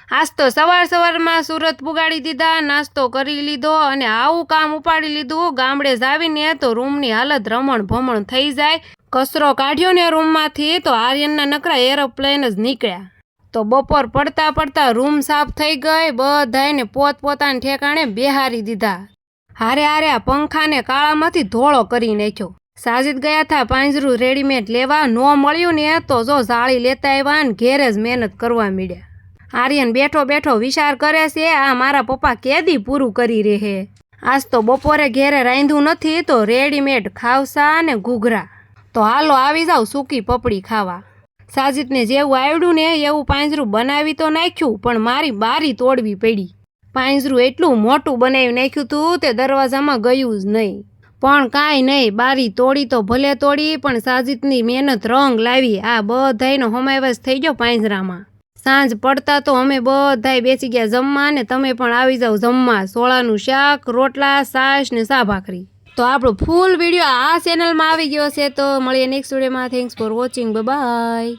આજ તો સવારમાં સુરત પુગાડી દીધા, નાસ્તો કરી લીધો અને આવું કામ ઉપાડી લીધું. ગામડે જાવીને તો રૂમની હાલત રમણ ભમણ થઈ જાય. કચરો કાઢ્યો ને રૂમમાંથી તો આર્યનના નકરા એરોપ્લેન જ નીકળ્યા. તો બપોર પડતા પડતા રૂમ સાફ થઈ ગઈ. બધાને પોતપોતાના ઠેકાણે બેહારી દીધા. હારે હારે આ પંખાને કાળામાંથી ધોળો કરી નાખ્યો. સાજીદ ગયા હતા પાંજરું રેડીમેડ લેવા, ન મળ્યું ને તો જો જાળી લેતા આવ્યા ને ઘેરે જ મહેનત કરવા માંડ્યા. આર્યન બેઠો બેઠો વિચાર કરે છે, આ મારા પપ્પા કેદી પૂરું કરી રહે. આજ તો બપોરે ઘેરે રાંધ્યું નથી તો રેડીમેડ ખાવસા ને ઘૂઘરા. તો હાલો આવી જાવ સૂકી પપડી ખાવા. સાજીદને જેવું આવડ્યું ને એવું પાંજરું બનાવી તો નાખ્યું, પણ મારી બારી તોડવી પડી. પાંજરું એટલું મોટું બનાવી નાખ્યું હતું તે દરવાજામાં ગયું જ નહીં. પણ કાંઈ નહીં, બારી તોડી તો ભલે તોડી, પણ સાજીદની મહેનત રંગ લાવી. આ બધાયનો સમાવેશ થઈ ગયો પાંજરામાં. સાંજ પડતા તો અમે બધાય બેસી ગયા જમવા ને તમે પણ આવી જાવ જમવા. સોળાનું શાક, રોટલા, છાશ ને સા ભાખરી. તો આપણો ફૂલ વિડીયો આ ચેનલમાં આવી ગયો છે. તો મળીએ નેક્સ્ટ વિડીયોમાં. Thanks for watching. બાય.